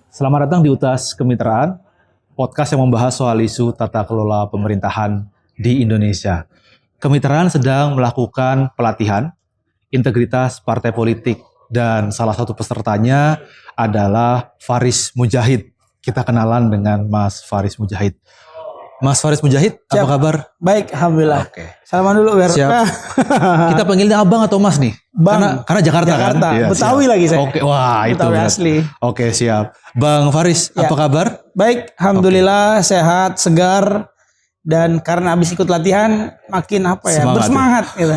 Selamat datang di UTAS Kemitraan, podcast yang membahas soal isu tata kelola pemerintahan di Indonesia. Kemitraan sedang melakukan pelatihan integritas partai politik dan salah satu pesertanya adalah Faris Mujahid. Kita kenalan dengan Mas Faris Mujahid. Mas Faris Mujahid, Siap. apa kabar? Baik, alhamdulillah. Oke. Salaman dulu, biar. Siap. Kita panggilnya abang atau mas nih? Bang. Karena Jakarta kan? Iya, Betawi siap. lagi saya. Oke, wah itu Betawi berat. asli. Oke, siap. Bang Faris, Ya. apa kabar? Baik, alhamdulillah sehat, segar, dan karena habis ikut latihan makin bersemangat gitu.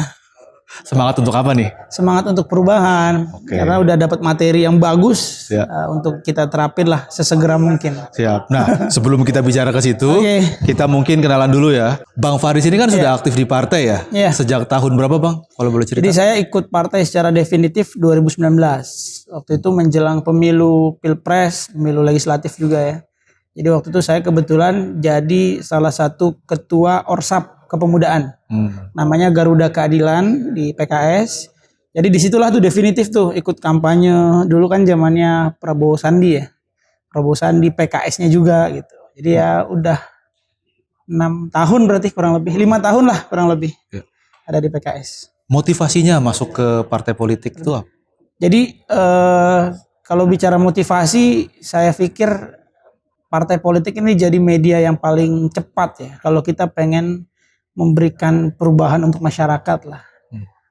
Semangat untuk apa nih? Semangat untuk perubahan. Oke. Karena udah dapat materi yang bagus Ya. untuk kita terapin lah sesegera mungkin. Siap. Nah, sebelum kita bicara ke situ, Oke. kita mungkin kenalan dulu ya. Bang Faris ini kan sudah aktif di partai ya? Iya. Sejak tahun berapa Bang? Kalau boleh cerita. Jadi saya ikut partai secara definitif 2019. Waktu itu menjelang pemilu Pilpres, pemilu legislatif juga ya. Jadi waktu itu saya kebetulan jadi salah satu ketua Orsap kepemudaan. Namanya Garuda Keadilan di PKS. Jadi disitulah tuh definitif tuh ikut kampanye. Dulu kan zamannya Prabowo Sandi ya. Prabowo Sandi, PKS-nya juga gitu. Jadi ya udah 6 tahun berarti kurang lebih. 5 tahun lah kurang lebih ada di PKS. Motivasinya masuk ke partai politik itu apa? Jadi kalau bicara motivasi, saya pikir partai politik ini jadi media yang paling cepat ya. Kalau kita pengen memberikan perubahan untuk masyarakat lah.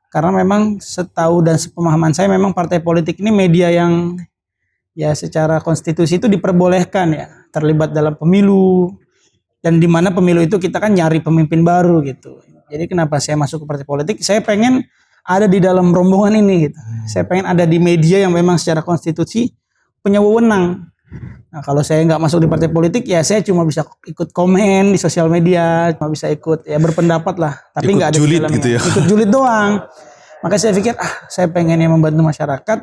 Karena memang setahu dan sepemahaman saya memang partai politik ini media yang ya secara konstitusi itu diperbolehkan ya terlibat dalam pemilu, dan di mana pemilu itu kita kan nyari pemimpin baru gitu. Jadi kenapa saya masuk ke partai politik? Saya pengen ada di dalam rombongan ini gitu. Saya pengen ada di media yang memang secara konstitusi punya wewenang. Nah, kalau saya nggak masuk di partai politik ya saya cuma bisa ikut komen di sosial media, cuma bisa ikut ya berpendapat lah, tapi nggak ada julid di dalamnya. gitu ya. Ikut julid doang. Makanya saya pikir saya pengen yang membantu masyarakat.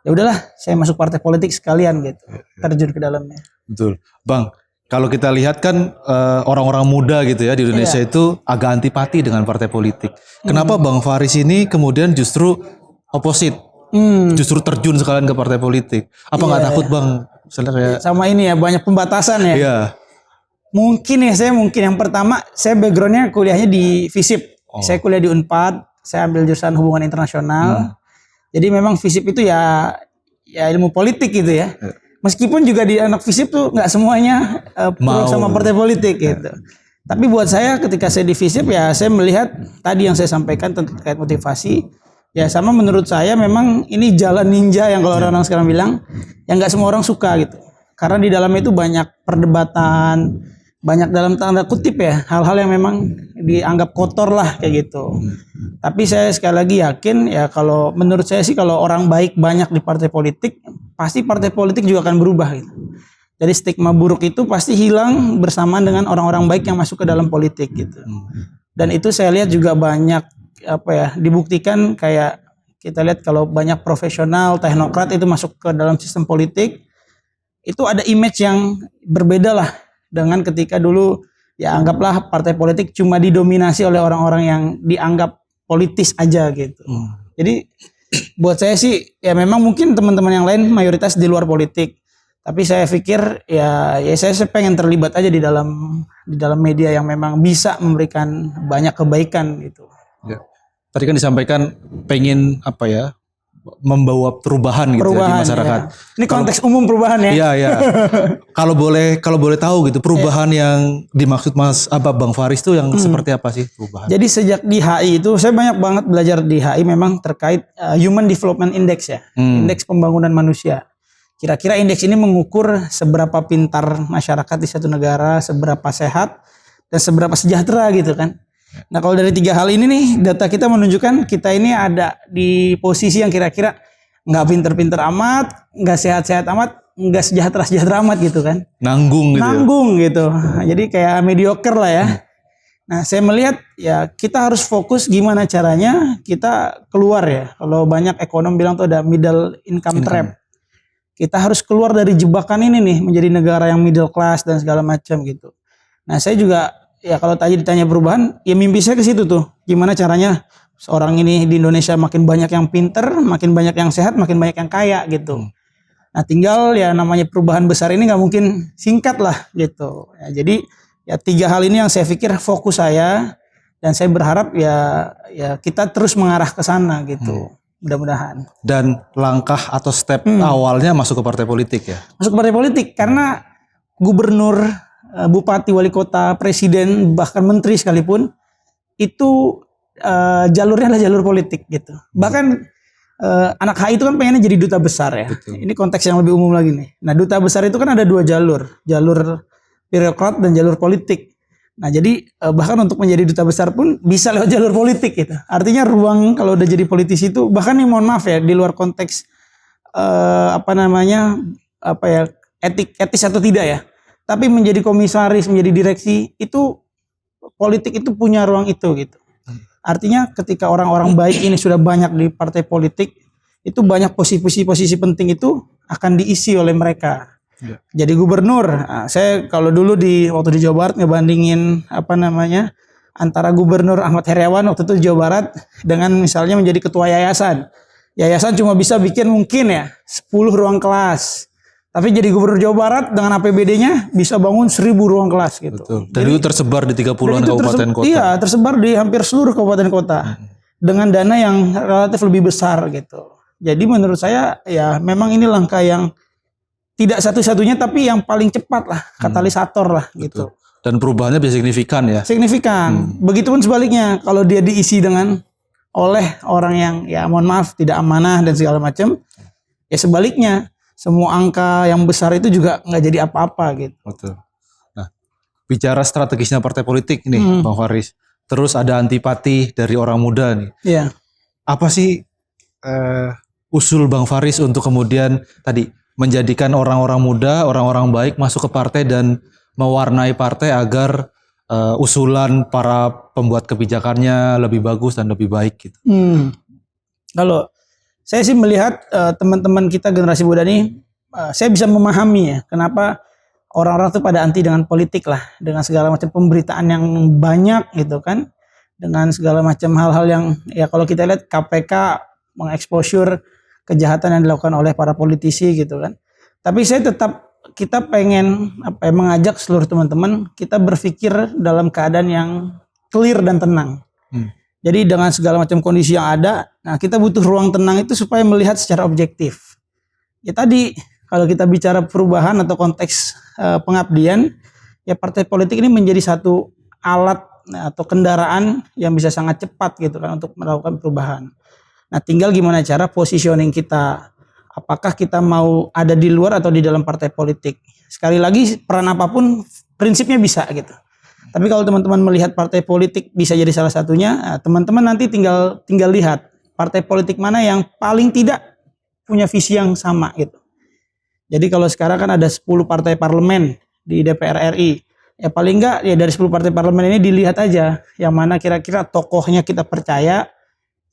Ya udahlah, saya masuk partai politik sekalian gitu, terjun ke dalamnya. Betul. Bang, kalau kita lihat kan orang-orang muda gitu ya di Indonesia itu agak antipati dengan partai politik. Kenapa Bang Faris ini kemudian justru opposite? Justru terjun sekalian ke partai politik. Apa nggak takut Bang? Misalnya Sama ini ya, banyak pembatasan ya. Iya. Mungkin yang pertama saya backgroundnya kuliahnya di FISIP. Saya kuliah di Unpad, saya ambil jurusan hubungan internasional. Jadi memang FISIP itu ya ilmu politik gitu ya. Meskipun juga di anak FISIP tuh nggak semuanya pro sama partai politik gitu. Tapi buat saya ketika saya di FISIP ya saya melihat tadi yang saya sampaikan terkait motivasi. Ya sama menurut saya memang ini jalan ninja yang kalau orang-orang sekarang bilang yang nggak semua orang suka gitu. Karena di dalamnya itu banyak perdebatan, banyak dalam tanda kutip ya hal-hal yang memang dianggap kotor lah kayak gitu. Tapi saya sekali lagi yakin ya kalau menurut saya sih kalau orang baik banyak di partai politik, pasti partai politik juga akan berubah gitu. Jadi stigma buruk itu pasti hilang bersamaan dengan orang-orang baik yang masuk ke dalam politik gitu. Dan itu saya lihat juga banyak dibuktikan kayak kita lihat kalau banyak profesional teknokrat itu masuk ke dalam sistem politik itu ada image yang berbeda lah dengan ketika dulu ya anggaplah partai politik cuma didominasi oleh orang-orang yang dianggap politis aja gitu. Jadi buat saya sih ya memang mungkin teman-teman yang lain mayoritas di luar politik, tapi saya pikir ya saya pengen terlibat aja di dalam media yang memang bisa memberikan banyak kebaikan gitu. Ya. Tadi kan disampaikan pengen membawa perubahan gitu ya di masyarakat. Ya. Ini konteks umum perubahan ya. Iya, iya. Kalau boleh tahu gitu perubahan yang dimaksud Bang Faris itu yang seperti apa sih perubahan? Jadi sejak di HI itu saya banyak banget belajar di HI memang terkait Human Development Index ya. Indeks pembangunan manusia. Kira-kira indeks ini mengukur seberapa pintar masyarakat di satu negara, seberapa sehat dan seberapa sejahtera gitu kan. Nah kalau dari 3 hal ini nih data kita menunjukkan kita ini ada di posisi yang kira-kira nggak pinter-pinter amat, nggak sehat-sehat amat, nggak sejahtera amat gitu kan. Nanggung gitu. Jadi kayak mediocre lah ya. Nah saya melihat ya kita harus fokus gimana caranya kita keluar ya. Kalau banyak ekonom bilang tuh ada middle income trap. Kita harus keluar dari jebakan ini nih menjadi negara yang middle class dan segala macam gitu. Nah saya juga ya kalau tadi ditanya perubahan, ya mimpi saya ke situ tuh. Gimana caranya seorang ini di Indonesia makin banyak yang pinter, makin banyak yang sehat, makin banyak yang kaya gitu. Nah tinggal ya namanya perubahan besar ini nggak mungkin singkat lah gitu. Ya, jadi ya 3 hal ini yang saya pikir fokus saya, dan saya berharap ya kita terus mengarah ke sana gitu. Mudah-mudahan. Dan langkah atau step awalnya masuk ke partai politik ya? Masuk ke partai politik karena gubernur, bupati, wali kota, presiden, bahkan menteri sekalipun itu jalurnya adalah jalur politik gitu. Bahkan anak HI itu kan pengennya jadi duta besar ya. Betul. Ini konteks yang lebih umum lagi nih. Nah, duta besar itu kan ada 2 jalur birokrat dan jalur politik. Nah, jadi bahkan untuk menjadi duta besar pun bisa lewat jalur politik gitu. Artinya ruang kalau udah jadi politisi itu, bahkan nih mohon maaf ya, di luar konteks etis atau tidak ya. Tapi menjadi komisaris, menjadi direksi itu politik itu punya ruang itu gitu. Artinya ketika orang-orang baik ini sudah banyak di partai politik, itu banyak posisi-posisi penting itu akan diisi oleh mereka. Ya. Jadi gubernur, nah, saya kalau dulu waktu di Jawa Barat ngebandingin antara Gubernur Ahmad Heriawan waktu itu di Jawa Barat dengan misalnya menjadi ketua yayasan. Yayasan cuma bisa bikin mungkin ya 10 ruang kelas. Tapi jadi gubernur Jawa Barat dengan APBD-nya bisa bangun 1000 ruang kelas gitu. Betul. Dan itu tersebar di 30-an kabupaten kota. Iya, tersebar di hampir seluruh kabupaten kota. Dengan dana yang relatif lebih besar gitu. Jadi menurut saya ya memang ini langkah yang tidak satu-satunya tapi yang paling cepat lah, katalisator lah gitu. Dan perubahannya bisa signifikan ya. Signifikan. Begitupun sebaliknya kalau dia diisi oleh orang yang ya mohon maaf tidak amanah dan segala macam, ya sebaliknya semua angka yang besar itu juga nggak jadi apa-apa gitu. Betul. Nah, bicara strategisnya partai politik nih, Bang Faris. Terus ada antipati dari orang muda nih. Iya. Apa sih usul Bang Faris untuk kemudian tadi menjadikan orang-orang muda, orang-orang baik masuk ke partai dan mewarnai partai agar usulan para pembuat kebijakannya lebih bagus dan lebih baik gitu? Kalau saya sih melihat teman-teman kita generasi muda ini, saya bisa memahami ya kenapa orang-orang tuh pada anti dengan politik lah, dengan segala macam pemberitaan yang banyak gitu kan, dengan segala macam hal-hal yang ya kalau kita lihat KPK mengeksposur kejahatan yang dilakukan oleh para politisi gitu kan. Tapi kita pengen mengajak seluruh teman-teman kita berpikir dalam keadaan yang clear dan tenang. Jadi dengan segala macam kondisi yang ada, nah kita butuh ruang tenang itu supaya melihat secara objektif. Ya tadi kalau kita bicara perubahan atau konteks pengabdian, ya partai politik ini menjadi satu alat atau kendaraan yang bisa sangat cepat gitu kan untuk melakukan perubahan. Nah tinggal gimana cara positioning kita. Apakah kita mau ada di luar atau di dalam partai politik. Sekali lagi peran apapun prinsipnya bisa gitu. Tapi kalau teman-teman melihat partai politik bisa jadi salah satunya, nah, teman-teman nanti tinggal lihat partai politik mana yang paling tidak punya visi yang sama gitu. Jadi kalau sekarang kan ada 10 partai parlemen di DPR RI. Ya paling enggak ya dari 10 partai parlemen ini dilihat aja yang mana kira-kira tokohnya kita percaya,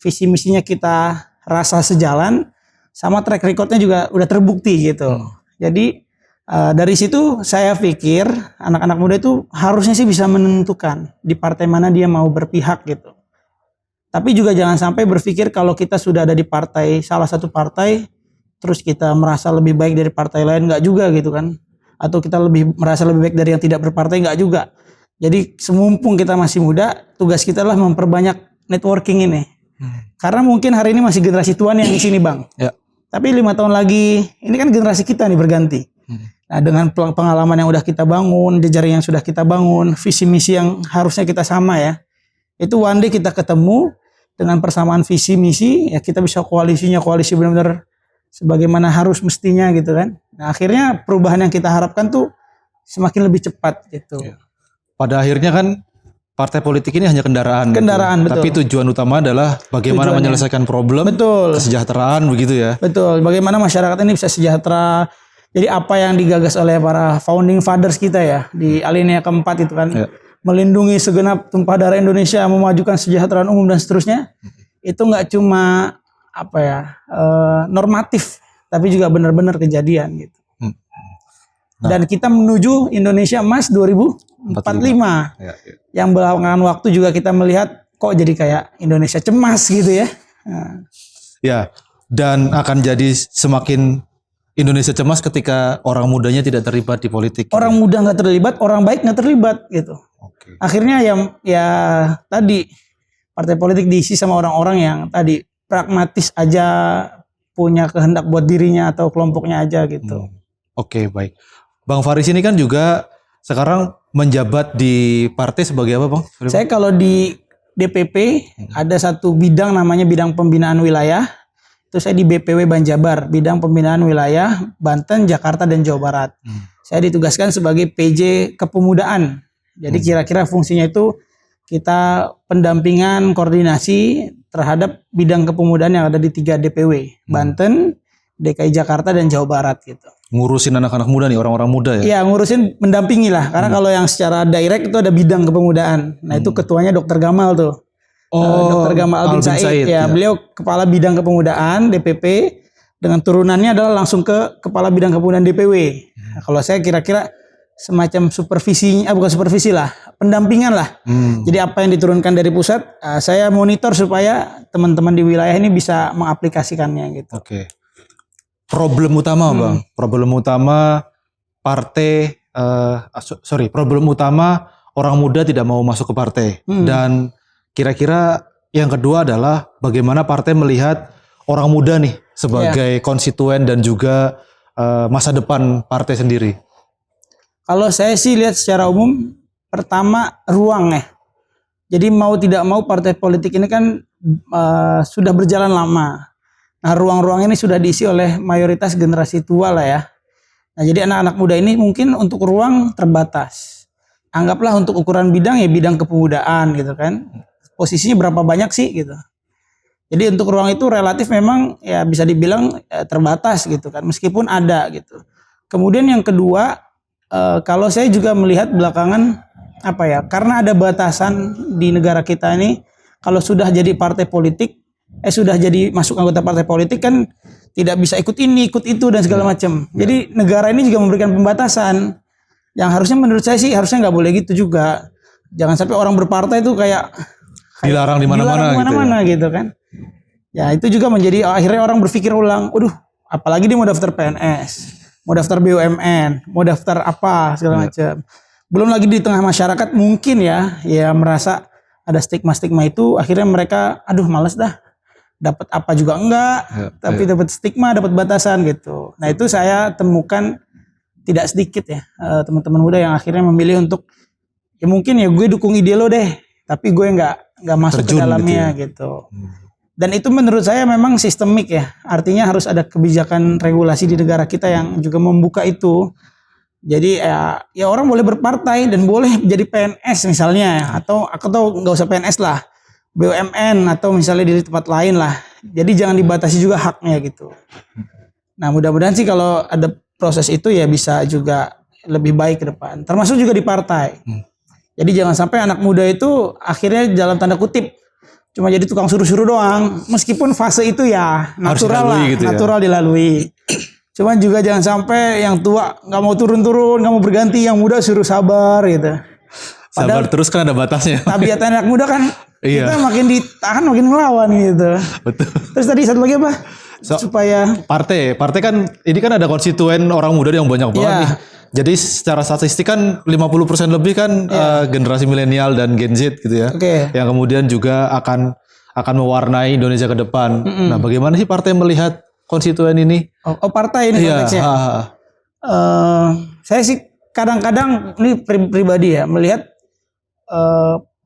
visi misinya kita rasa sejalan, sama track recordnya juga udah terbukti gitu. Jadi dari situ saya pikir anak-anak muda itu harusnya sih bisa menentukan di partai mana dia mau berpihak gitu. Tapi juga jangan sampai berpikir kalau kita sudah ada di partai, salah satu partai, terus kita merasa lebih baik dari partai lain, nggak juga gitu kan. Atau kita merasa lebih baik dari yang tidak berpartai, nggak juga. Jadi semumpung kita masih muda, tugas kita lah memperbanyak networking ini. Karena mungkin hari ini masih generasi tuan yang di sini Bang. Ya. Tapi 5 tahun lagi, ini kan generasi kita nih berganti. Nah dengan pengalaman yang udah kita bangun, jejaring yang sudah kita bangun, visi misi yang harusnya kita sama ya. Itu one day kita ketemu dengan persamaan visi misi, ya kita bisa koalisi benar-benar sebagaimana harus mestinya gitu kan. Nah akhirnya perubahan yang kita harapkan tuh semakin lebih cepat gitu. Ya. Pada akhirnya kan partai politik ini hanya kendaraan. Betul. Tapi tujuan utama adalah bagaimana menyelesaikan problem, kesejahteraan begitu ya. Betul. Bagaimana masyarakat ini bisa sejahtera. Jadi apa yang digagas oleh para founding fathers kita ya di alinea keempat itu kan, melindungi segenap tumpah darah Indonesia, memajukan kesejahteraan umum dan seterusnya, itu nggak cuma normatif, tapi juga benar-benar kejadian gitu. Dan kita menuju Indonesia Emas 2045. yang belakangan waktu juga kita melihat kok jadi kayak Indonesia cemas gitu ya. Nah, Ya, dan akan jadi semakin Indonesia cemas ketika orang mudanya tidak terlibat di politik. orang muda nggak terlibat, orang baik nggak terlibat gitu. Oke. Akhirnya ya tadi partai politik diisi sama orang-orang yang tadi pragmatis aja, punya kehendak buat dirinya atau kelompoknya aja gitu. Oke, baik. Bang Faris ini kan juga sekarang menjabat di partai sebagai apa, Bang? Saya kalau di DPP ada satu bidang namanya bidang pembinaan wilayah. Itu saya di BPW Banjabar, bidang pembinaan wilayah Banten, Jakarta dan Jawa Barat. Saya ditugaskan sebagai PJ Kepemudaan. Jadi kira-kira fungsinya itu kita pendampingan, koordinasi terhadap bidang kepemudaan yang ada di 3 DPW, Banten, DKI Jakarta dan Jawa Barat gitu. Ngurusin anak-anak muda nih, orang-orang muda ya? Iya, ngurusin mendampingi lah. Karena kalau yang secara direct itu ada bidang kepemudaan. Nah, itu ketuanya Dr. Gamal tuh. Dr. Gamal Albin Said. Ya, beliau kepala bidang kepemudaan DPP, dengan turunannya adalah langsung ke kepala bidang kepemudaan DPW. Nah, kalau saya kira-kira semacam supervisi, bukan supervisi lah, pendampingan lah. Jadi apa yang diturunkan dari pusat, saya monitor supaya teman-teman di wilayah ini bisa mengaplikasikannya gitu. Oke. Problem utama, Bang. Problem utama partai, problem utama orang muda tidak mau masuk ke partai. Dan kira-kira yang kedua adalah bagaimana partai melihat orang muda nih sebagai konstituen dan juga masa depan partai sendiri. Kalau saya sih lihat secara umum, pertama ruang ya. Jadi mau tidak mau partai politik ini kan sudah berjalan lama. Nah, ruang-ruang ini sudah diisi oleh mayoritas generasi tua lah ya. Nah, jadi anak-anak muda ini mungkin untuk ruang terbatas. Anggaplah untuk ukuran bidang ya bidang kepemudaan gitu kan. Posisinya berapa banyak sih gitu. Jadi untuk ruang itu relatif memang ya bisa dibilang terbatas gitu kan. Meskipun ada gitu. Kemudian yang kedua, kalau saya juga melihat belakangan apa ya, karena ada batasan di negara kita ini, kalau sudah jadi partai politik, sudah jadi masuk anggota partai politik kan tidak bisa ikut ini, ikut itu dan segala macam. Jadi negara ini juga memberikan pembatasan yang harusnya menurut saya sih harusnya nggak boleh gitu juga. Jangan sampai orang berpartai itu kayak dilarang di mana-mana gitu kan. Ya itu juga menjadi akhirnya orang berpikir ulang, waduh, apalagi dia mau daftar PNS, mau daftar BUMN, mau daftar apa segala macam. Belum lagi di tengah masyarakat mungkin ya merasa ada stigma-stigma itu, akhirnya mereka aduh males dah. Dapat apa juga enggak, tapi dapat stigma, dapat batasan gitu. Nah, itu saya temukan tidak sedikit ya teman-teman muda yang akhirnya memilih untuk ya mungkin ya gue dukung ide lo deh, tapi gue nggak masuk ke dalamnya gitu. Dan itu menurut saya memang sistemik ya. Artinya harus ada kebijakan regulasi di negara kita yang juga membuka itu. Jadi ya orang boleh berpartai dan boleh jadi PNS misalnya atau nggak usah PNS lah. BUMN atau misalnya di tempat lain lah. Jadi jangan dibatasi juga haknya gitu. Nah, mudah-mudahan sih kalau ada proses itu ya bisa juga lebih baik ke depan. Termasuk juga di partai. Jadi jangan sampai anak muda itu akhirnya dalam tanda kutip cuma jadi tukang suruh-suruh doang. Meskipun fase itu ya natural lah, gitu natural ya. Dilalui. Cuman juga jangan sampai yang tua nggak mau turun-turun, nggak mau berganti, yang muda suruh sabar gitu. Padahal sabar terus kan ada batasnya. Tabiat anak muda kan kita makin ditahan makin ngelawan gitu. Betul. Terus tadi satu lagi apa? Supaya partai kan ini kan ada konstituen orang muda yang banyak banget nih. Jadi secara statistik kan 50% lebih kan generasi milenial dan Gen Z gitu ya. Yang kemudian juga akan mewarnai Indonesia ke depan. Nah, bagaimana sih partai melihat konstituen ini? Oh partai ini konteksnya. Saya sih kadang-kadang ini pribadi ya melihat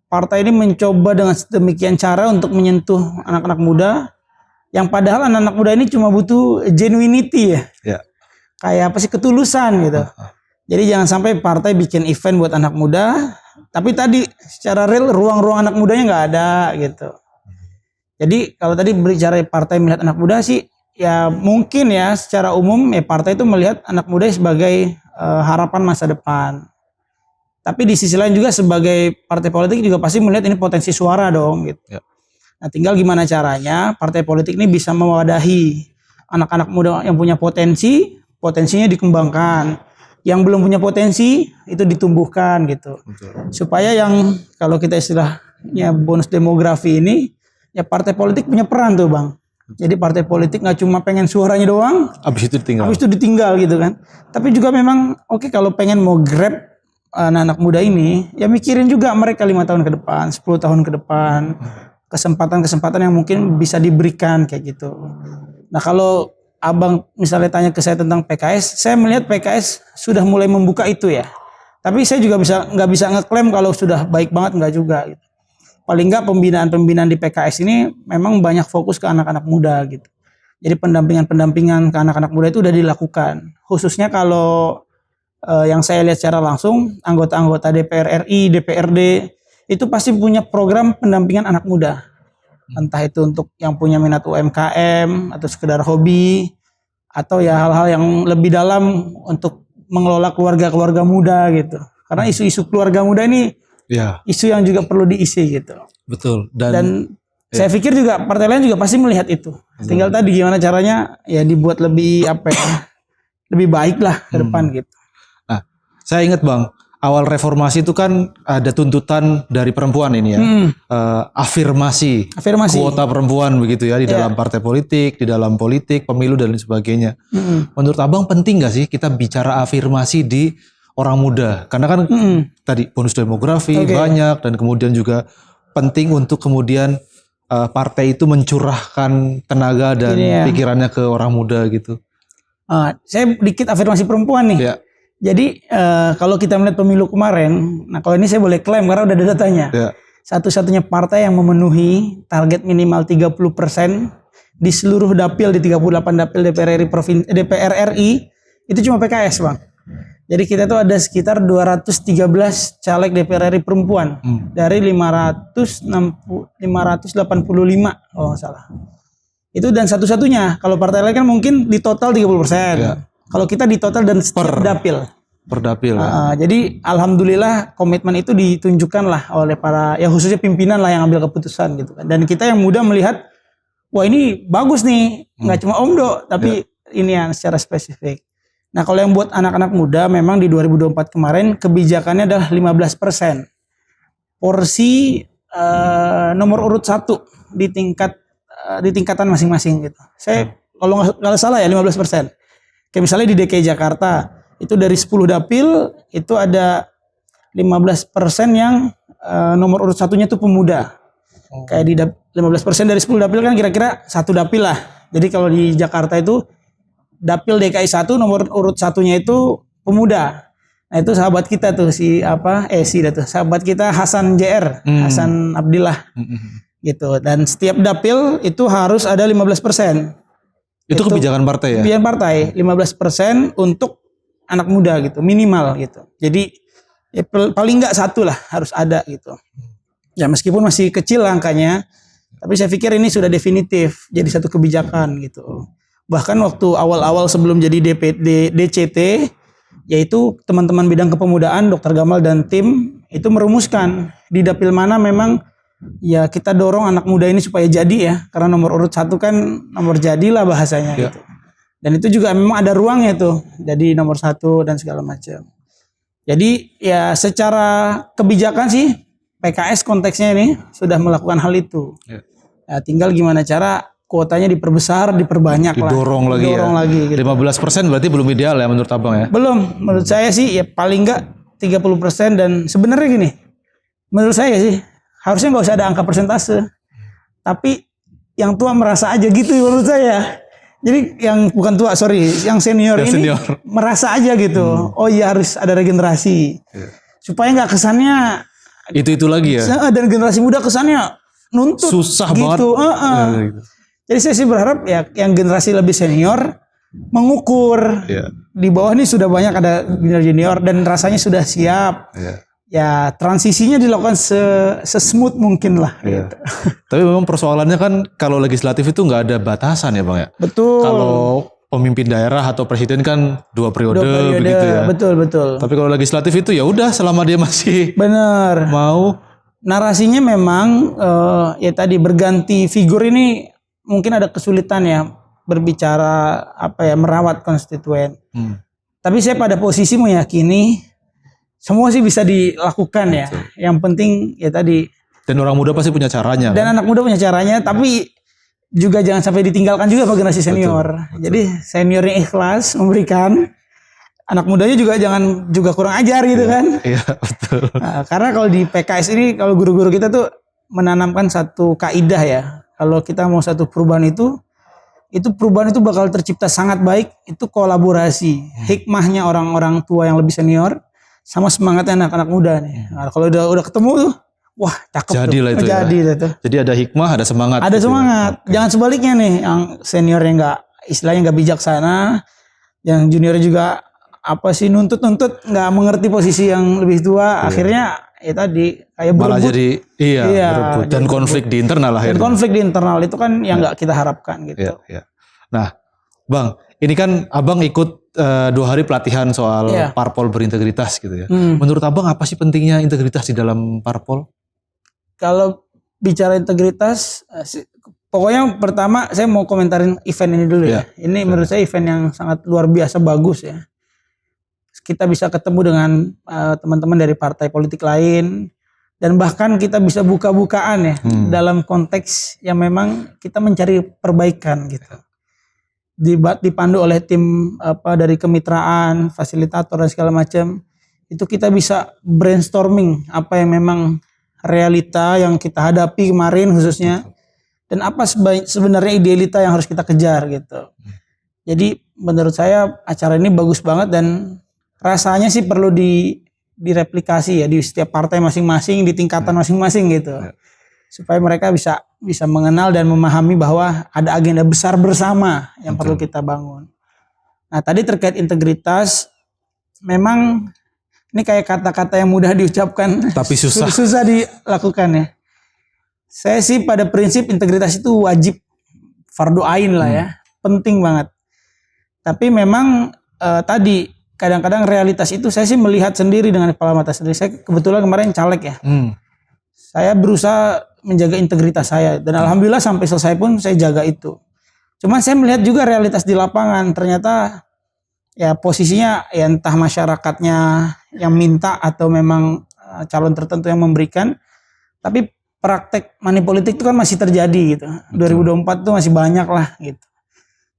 partai ini mencoba dengan sedemikian cara untuk menyentuh anak-anak muda, yang padahal anak-anak muda ini cuma butuh genuinity ya. Kayak apa sih, ketulusan gitu. Jadi jangan sampai partai bikin event buat anak muda, tapi tadi secara real ruang-ruang anak mudanya nggak ada gitu. Jadi kalau tadi berbicara partai melihat anak muda sih, ya mungkin ya secara umum ya partai itu melihat anak muda sebagai harapan masa depan. Tapi di sisi lain juga sebagai partai politik juga pasti melihat ini potensi suara dong gitu. Nah, tinggal gimana caranya partai politik ini bisa mewadahi anak-anak muda yang punya potensinya dikembangkan. yang belum punya potensi itu ditumbuhkan gitu. Betul. Supaya yang kalau kita istilahnya bonus demografi ini, ya partai politik punya peran tuh Bang. Jadi partai politik nggak cuma pengen suaranya doang, Habis itu tinggal. habis itu ditinggal gitu kan. Tapi juga memang oke, kalau pengen mau grab anak-anak muda ini, ya mikirin juga mereka 5 tahun ke depan, 10 tahun ke depan, kesempatan-kesempatan yang mungkin bisa diberikan kayak gitu. Nah kalau Abang misalnya tanya ke saya tentang PKS, saya melihat PKS sudah mulai membuka itu ya. Tapi saya juga nggak bisa ngeklaim kalau sudah baik banget, nggak juga gitu. Paling nggak pembinaan-pembinaan di PKS ini memang banyak fokus ke anak-anak muda gitu. Jadi pendampingan-pendampingan ke anak-anak muda itu udah dilakukan. Khususnya kalau yang saya lihat secara langsung, anggota-anggota DPR RI, DPRD, itu pasti punya program pendampingan anak muda. Entah itu untuk yang punya minat UMKM, atau sekedar hobi, atau ya hal-hal yang lebih dalam untuk mengelola keluarga-keluarga muda gitu. Karena isu-isu keluarga muda ini Ya, isu yang juga perlu diisi gitu. betul. Dan saya pikir juga partai lain juga pasti melihat itu. Tinggal tadi gimana caranya ya dibuat lebih apa ya, lebih baik lah ke depan gitu. Nah, saya ingat Bang, awal reformasi itu kan ada tuntutan dari perempuan ini ya. Afirmasi kuota perempuan begitu ya di dalam partai politik, di dalam politik, pemilu dan lain sebagainya. Menurut Abang penting gak sih kita bicara afirmasi di orang muda? Karena kan tadi bonus demografi banyak, dan kemudian juga penting untuk kemudian partai itu mencurahkan tenaga dan pikirannya ke orang muda gitu. Saya dikit afirmasi perempuan nih. Ya. Jadi kalau kita melihat pemilu kemarin, nah kalau ini saya boleh klaim karena udah ada datanya. Ya. Satu-satunya partai yang memenuhi target minimal 30% di seluruh dapil, di 38 dapil DPR RI itu cuma PKS Bang. Jadi kita tuh ada sekitar 213 caleg DPR RI perempuan dari 585 kalau nggak salah. Itu dan satu-satunya. Kalau partai lain kan mungkin di total 30%. Ya. Kalau kita di total dan setiap dapil. Per dapil. Jadi alhamdulillah komitmen itu ditunjukkan lah oleh para, ya khususnya pimpinan lah yang ambil keputusan gitu kan. Dan kita yang muda melihat, wah ini bagus nih, nggak cuma omdo, tapi ini yang secara spesifik. Nah kalau yang buat anak-anak muda memang di 2024 kemarin kebijakannya adalah 15%. Porsi nomor urut 1 di tingkatan masing-masing gitu. Saya kalau nggak salah ya 15%. Kayak misalnya di DKI Jakarta itu dari 10 dapil itu ada 15% yang nomor urut 1-nya itu pemuda. Kayak di 15% dari 10 dapil kan kira-kira 1 dapil lah. Jadi kalau di Jakarta itu dapil DKI 1 nomor urut 1-nya itu pemuda. Nah itu sahabat kita tuh sahabat kita Hasan JR, Hasan Abdillah. Gitu. Dan setiap dapil itu harus ada 15%. Itu kebijakan partai ya? Kebijakan partai 15% untuk anak muda gitu, minimal gitu. Jadi ya paling enggak 1 lah harus ada gitu. Ya meskipun masih kecil angkanya, tapi saya pikir ini sudah definitif jadi satu kebijakan gitu. Bahkan waktu awal-awal sebelum jadi DCT, yaitu teman-teman bidang kepemudaan, Dr. Gamal dan tim itu merumuskan di dapil mana memang ya kita dorong anak muda ini supaya jadi ya, karena nomor urut 1 kan nomor jadilah bahasanya gitu. Dan itu juga memang ada ruangnya tuh, jadi nomor 1 dan segala macam. Jadi ya secara kebijakan sih PKS konteksnya ini sudah melakukan hal itu. Ya, tinggal gimana cara kuotanya diperbesar, diperbanyak didorong lah. Didorong lagi gitu. 15% berarti belum ideal ya menurut Abang ya? Belum, menurut saya sih ya paling enggak 30%. Dan sebenarnya gini, menurut saya sih harusnya nggak usah ada angka persentase. Tapi yang tua merasa aja gitu menurut saya. Jadi yang bukan tua, yang senior ini merasa aja gitu. Oh iya harus ada regenerasi. Supaya nggak kesannya itu lagi ya. Dan generasi muda kesannya nuntut. Susah gitu. banget. Jadi saya sih berharap ya yang generasi lebih senior mengukur. Di bawah ini sudah banyak ada junior dan rasanya sudah siap. Ya transisinya dilakukan sesmooth mungkin lah. Gitu. Tapi memang persoalannya kan kalau legislatif itu nggak ada batasan ya Bang ya. Betul. Kalau pemimpin daerah atau presiden kan 2 periode begitu ya. Betul. Tapi kalau legislatif itu ya udah selama dia masih mau. Narasinya memang ya tadi berganti figur ini mungkin ada kesulitan ya berbicara merawat konstituen. Tapi saya pada posisi meyakini semua sih bisa dilakukan ya. Betul. Yang penting ya tadi. Dan orang muda pasti punya caranya. Dan anak muda punya caranya, tapi juga jangan sampai ditinggalkan juga sama generasi senior. Betul. Jadi seniornya ikhlas memberikan, anak mudanya juga jangan juga kurang ajar gitu kan. Iya, betul. Nah, karena kalau di PKS ini, kalau guru-guru kita tuh menanamkan satu kaidah ya. Kalau kita mau satu perubahan itu perubahan itu bakal tercipta sangat baik. Itu kolaborasi, hikmahnya orang-orang tua yang lebih senior sama semangatnya anak-anak muda nih. Nah, kalau udah ketemu tuh, wah cakep Jadilah tuh. itu ya. Jadi itu. Jadi ada hikmah, ada semangat. Ada gitu. semangat. Oke. Jangan sebaliknya nih, yang seniornya nggak, istilahnya nggak bijaksana, yang juniornya juga apa sih nuntut-nuntut, nggak mengerti posisi yang lebih tua, akhirnya ya tadi kayak Malah berebut. jadi berebut dan jadi konflik di internal Dan akhirnya. konflik di internal itu kan yang nggak kita harapkan gitu. Iya, iya. Nah, Bang, ini kan Abang ikut 2 hari pelatihan soal Iya. parpol berintegritas gitu ya. Hmm. Menurut Abang apa sih pentingnya integritas di dalam parpol? Kalau bicara integritas, pokoknya pertama saya mau komentarin event ini dulu ya. Ini menurut saya event yang sangat luar biasa bagus ya. Kita bisa ketemu dengan teman-teman dari partai politik lain, dan bahkan kita bisa buka-bukaan ya dalam konteks yang memang kita mencari perbaikan gitu. Dipandu oleh tim dari kemitraan, fasilitator dan segala macam. Itu kita bisa brainstorming apa yang memang realita yang kita hadapi kemarin khususnya, dan apa sebenarnya idealita yang harus kita kejar gitu. Jadi menurut saya acara ini bagus banget, dan rasanya sih perlu direplikasi ya di setiap partai masing-masing, di tingkatan masing-masing gitu. Supaya mereka bisa mengenal dan memahami bahwa ada agenda besar bersama yang perlu kita bangun. Nah, tadi terkait integritas, memang ini kayak kata-kata yang mudah diucapkan Tapi susah. susah dilakukan ya. Saya sih pada prinsip integritas itu wajib, fardu ain lah ya, penting banget. Tapi memang tadi kadang-kadang realitas itu saya sih melihat sendiri dengan kepala mata sendiri. Saya kebetulan kemarin caleg ya. Saya berusaha menjaga integritas saya, dan alhamdulillah sampai selesai pun saya jaga itu. Cuman saya melihat juga realitas di lapangan, ternyata ya posisinya ya entah masyarakatnya yang minta atau memang calon tertentu yang memberikan, tapi praktek money politik itu kan masih terjadi gitu. 2024 itu masih banyak lah gitu.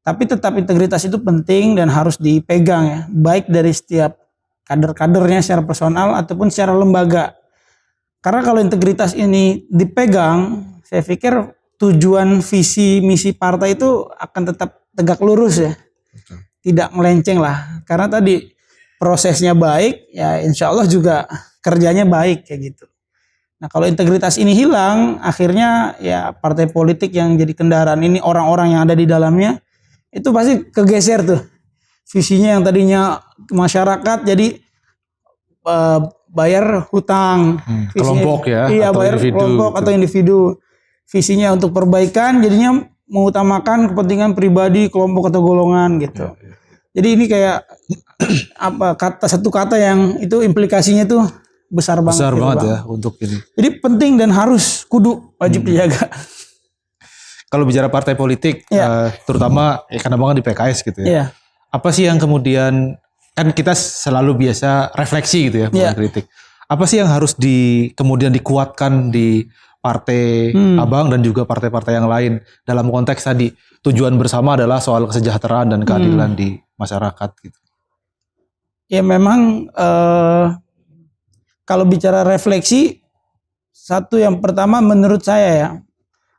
Tapi tetap integritas itu penting dan harus dipegang ya, baik dari setiap kader-kadernya secara personal ataupun secara lembaga. Karena kalau integritas ini dipegang, saya pikir tujuan visi misi partai itu akan tetap tegak lurus ya. Tidak melenceng lah. Karena tadi prosesnya baik, ya insya Allah juga kerjanya baik kayak gitu. Nah, kalau integritas ini hilang, akhirnya ya partai politik yang jadi kendaraan ini, orang-orang yang ada di dalamnya itu pasti kegeser tuh. Visinya yang tadinya masyarakat jadi bayar hutang. Kelompok ya, Iya, atau bayar individu, kelompok gitu. atau individu. Visinya untuk perbaikan, jadinya mengutamakan kepentingan pribadi, kelompok atau golongan gitu. Jadi ini kayak satu kata yang itu implikasinya tuh besar banget. Besar gitu, banget Bang. ya untuk ini. Jadi penting dan harus wajib dijaga. Kalau bicara partai politik, terutama karena Bang kan di PKS gitu ya. Iya. Apa sih yang kemudian, kan kita selalu biasa refleksi gitu ya, bukan kritik. Apa sih yang harus kemudian dikuatkan di partai Abang dan juga partai-partai yang lain dalam konteks tadi tujuan bersama adalah soal kesejahteraan dan keadilan di masyarakat gitu. Ya memang kalau bicara refleksi, satu yang pertama menurut saya ya,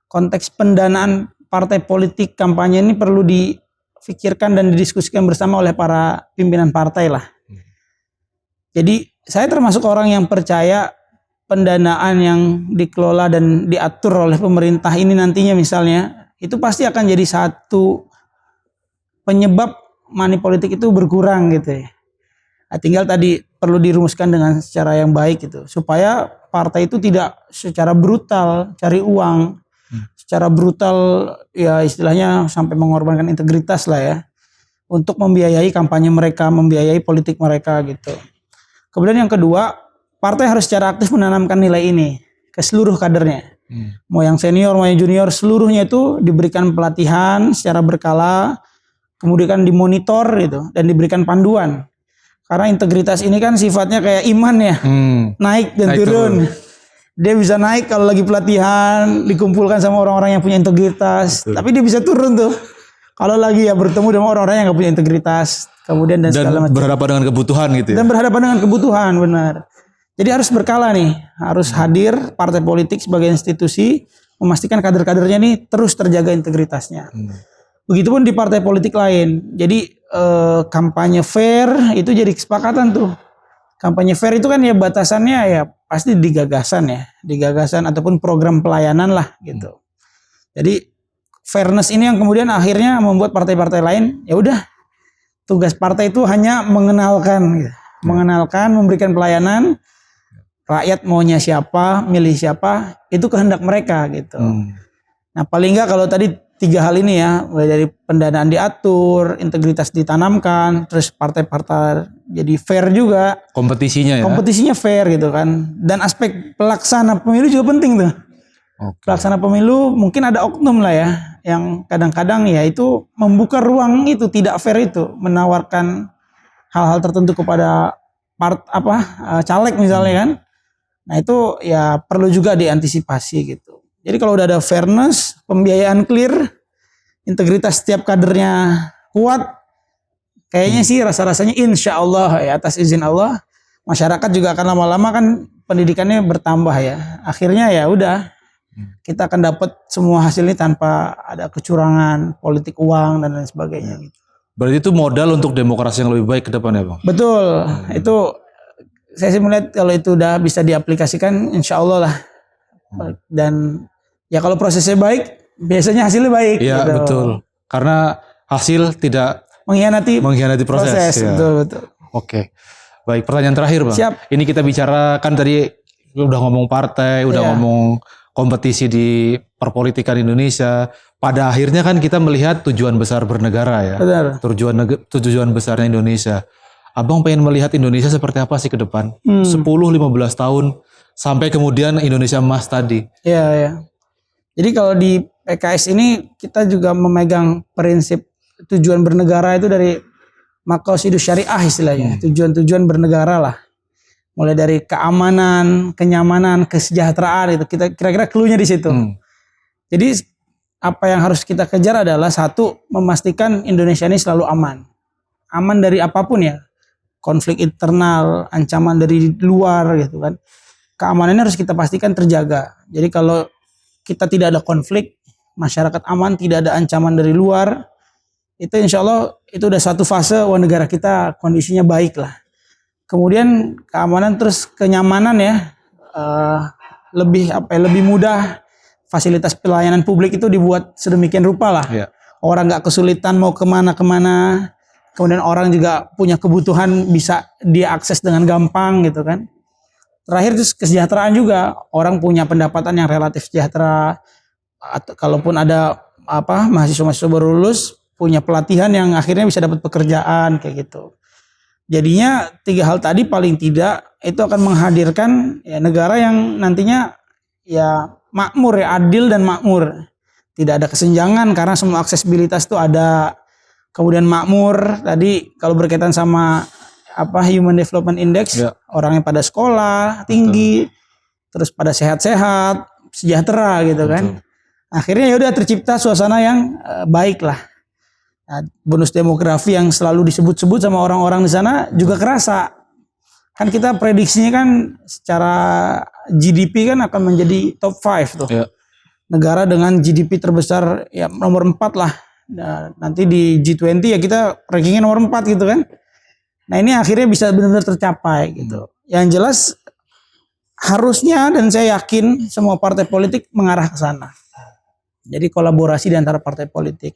konteks pendanaan partai politik kampanye ini perlu difikirkan dan didiskusikan bersama oleh para pimpinan partai lah. Jadi saya termasuk orang yang percaya pendanaan yang dikelola dan diatur oleh pemerintah ini nantinya misalnya, itu pasti akan jadi satu penyebab money politik itu berkurang gitu ya. Nah, tinggal tadi perlu dirumuskan dengan secara yang baik gitu, supaya partai itu tidak secara brutal cari uang, secara brutal ya istilahnya sampai mengorbankan integritas lah ya, untuk membiayai kampanye mereka, membiayai politik mereka gitu. Kemudian yang kedua, partai harus secara aktif menanamkan nilai ini ke seluruh kadernya. Mau yang senior, mau yang junior, seluruhnya itu diberikan pelatihan secara berkala, kemudian dimonitor gitu, dan diberikan panduan. Karena integritas ini kan sifatnya kayak iman ya, naik dan Naik turun. Dia bisa naik kalau lagi pelatihan, dikumpulkan sama orang-orang yang punya integritas. Tapi dia bisa turun tuh kalau lagi ya bertemu dengan orang-orang yang gak punya integritas. Kemudian dan segala macam. Berhadapan dengan kebutuhan gitu ya. Dan berhadapan dengan kebutuhan, benar. Jadi harus berkala nih, harus hadir partai politik sebagai institusi, memastikan kader-kadernya nih terus terjaga integritasnya. Begitupun di partai politik lain. Jadi kampanye fair itu jadi kesepakatan tuh. Kampanye fair itu kan ya batasannya ya pasti di gagasan ataupun program pelayanan lah gitu. Jadi fairness ini yang kemudian akhirnya membuat partai-partai lain ya udah tugas partai itu hanya mengenalkan gitu. Mengenalkan, memberikan pelayanan, rakyat maunya siapa, milih siapa, itu kehendak mereka gitu. Nah paling enggak kalau tadi 3 hal ini ya, mulai dari pendanaan diatur, integritas ditanamkan, terus partai-partai jadi fair juga. Kompetisinya ya. Kompetisinya fair gitu kan. Dan aspek pelaksana pemilu juga penting tuh. Pelaksana pemilu mungkin ada oknum lah ya, yang kadang-kadang ya itu membuka ruang itu tidak fair itu, menawarkan hal-hal tertentu kepada caleg misalnya kan. Nah itu ya perlu juga diantisipasi gitu. Jadi kalau udah ada fairness, pembiayaan clear, integritas setiap kadernya kuat, kayaknya sih rasa-rasanya insya Allah ya atas izin Allah, masyarakat juga akan lama-lama kan pendidikannya bertambah ya. Akhirnya ya udah kita akan dapat semua hasil ini tanpa ada kecurangan, politik uang dan lain sebagainya. Gitu. Berarti itu modal untuk demokrasi yang lebih baik ke depannya Bang? Betul, itu saya sih melihat kalau itu udah bisa diaplikasikan insya Allah lah. Dan ya kalau prosesnya baik, biasanya hasilnya baik. Iya gitu. betul. Karena hasil tidak mengkhianati proses. Ya. Betul. Oke. Baik, pertanyaan terakhir Bang. Siap. Ini kita bicarakan tadi udah ngomong partai, udah ngomong kompetisi di perpolitikan Indonesia. Pada akhirnya kan kita melihat tujuan besar bernegara ya. Benar. Tujuan besarnya Indonesia. Abang pengen melihat Indonesia seperti apa sih ke depan? 10-15 tahun sampai kemudian Indonesia emas tadi. Iya. Jadi kalau di PKS ini kita juga memegang prinsip tujuan bernegara itu dari maqasidus syariah istilahnya. Tujuan-tujuan bernegara lah. Mulai dari keamanan, kenyamanan, kesejahteraan itu kita kira-kira clue-nya di situ. Jadi apa yang harus kita kejar adalah satu, memastikan Indonesia ini selalu aman. Aman dari apapun ya. Konflik internal, ancaman dari luar gitu kan. Keamanannya harus kita pastikan terjaga. Jadi kalau kita tidak ada konflik, masyarakat aman, tidak ada ancaman dari luar, itu insya Allah itu udah satu fase negara kita kondisinya baik lah. Kemudian keamanan terus kenyamanan ya, lebih mudah, fasilitas pelayanan publik itu dibuat sedemikian rupa lah. Yeah. Orang nggak kesulitan mau kemana-kemana, kemudian orang juga punya kebutuhan bisa dia akses dengan gampang gitu kan. Terakhir terus kesejahteraan juga, orang punya pendapatan yang relatif sejahtera. Kalaupun ada mahasiswa-mahasiswa baru lulus punya pelatihan yang akhirnya bisa dapat pekerjaan kayak gitu. Jadinya 3 hal tadi paling tidak itu akan menghadirkan ya negara yang nantinya ya makmur ya, adil dan makmur. Tidak ada kesenjangan karena semua aksesibilitas itu ada. Kemudian makmur tadi kalau berkaitan sama Human Development Index, orang yang pada sekolah tinggi, terus pada sehat-sehat, sejahtera gitu kan. Akhirnya ya udah tercipta suasana yang baik lah. Nah, bonus demografi yang selalu disebut-sebut sama orang-orang di sana juga kerasa. Kan kita prediksinya kan secara GDP kan akan menjadi top 5 tuh. Yeah. Negara dengan GDP terbesar ya nomor 4 lah. Nah, nanti di G20 ya kita rankingnya nomor 4 gitu kan. Nah ini akhirnya bisa benar-benar tercapai gitu. Yang jelas harusnya dan saya yakin semua partai politik mengarah ke sana. Jadi kolaborasi di antara partai politik.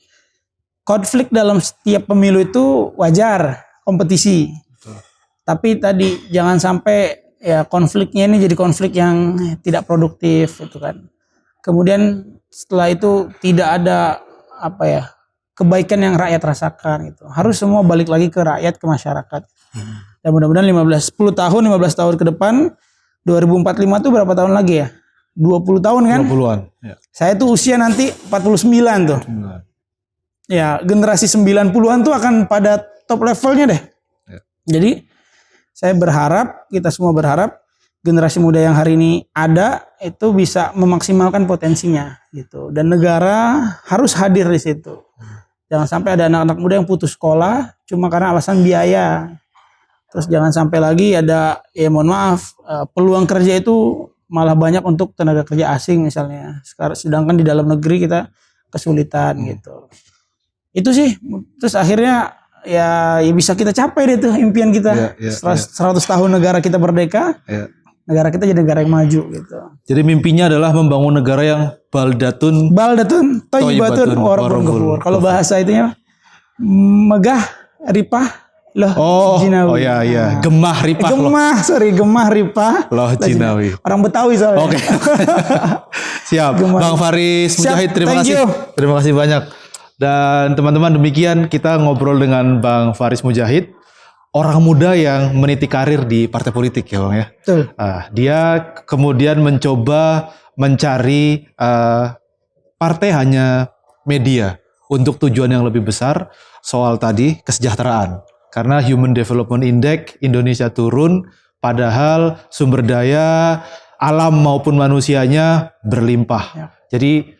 Konflik dalam setiap pemilu itu wajar, kompetisi. Tapi tadi jangan sampai ya konfliknya ini jadi konflik yang tidak produktif gitu kan. Kemudian setelah itu tidak ada kebaikan yang rakyat rasakan gitu. Harus semua balik lagi ke rakyat, ke masyarakat. Dan mudah-mudahan 15 tahun ke depan 2045 itu berapa tahun lagi ya? 20 tahun kan? 20-an. Ya. Saya tuh usia nanti 49 tuh. Ya, generasi 90-an tuh akan pada top levelnya deh. Ya. Jadi Saya berharap, kita semua berharap generasi muda yang hari ini ada itu bisa memaksimalkan potensinya gitu. Dan negara harus hadir di situ. Jangan sampai ada anak-anak muda yang putus sekolah cuma karena alasan biaya. Terus jangan sampai lagi ada, ya mohon maaf, peluang kerja itu malah banyak untuk tenaga kerja asing misalnya. Sedangkan di dalam negeri kita kesulitan gitu. Itu sih, terus akhirnya ya bisa kita capai deh tuh impian kita. 100 tahun negara kita merdeka. Negara kita jadi negara yang maju gitu. Jadi mimpinya adalah membangun negara yang baldatun thayyibatun warabun ghafur. Kalau bahasa itunya megah, ripah, loh jinawi. Oh iya. Gemah ripah Gemah ripah loh jinawi. Orang Betawi soalnya. Oke. Siap. Bang Faris Mujahid, terima kasih. Terima kasih banyak. Dan teman-teman, demikian kita ngobrol dengan Bang Faris Mujahid. Orang muda yang meniti karir di partai politik ya Bang ya. Betul. Dia kemudian mencoba mencari partai hanya media untuk tujuan yang lebih besar soal tadi kesejahteraan. Karena Human Development Index Indonesia turun padahal sumber daya alam maupun manusianya berlimpah. Ya. Jadi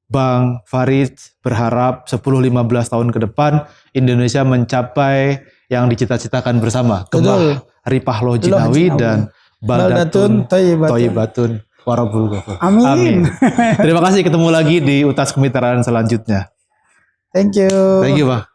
Bang Faris berharap 10-15 tahun ke depan Indonesia mencapai yang dicita-citakan bersama. Gemah ripah loh jinawi dan baldatun thayyibatun warabun ghafur. Amin. Terima kasih, ketemu lagi di Utas Kemitraan selanjutnya. Thank you. Thank you Bang.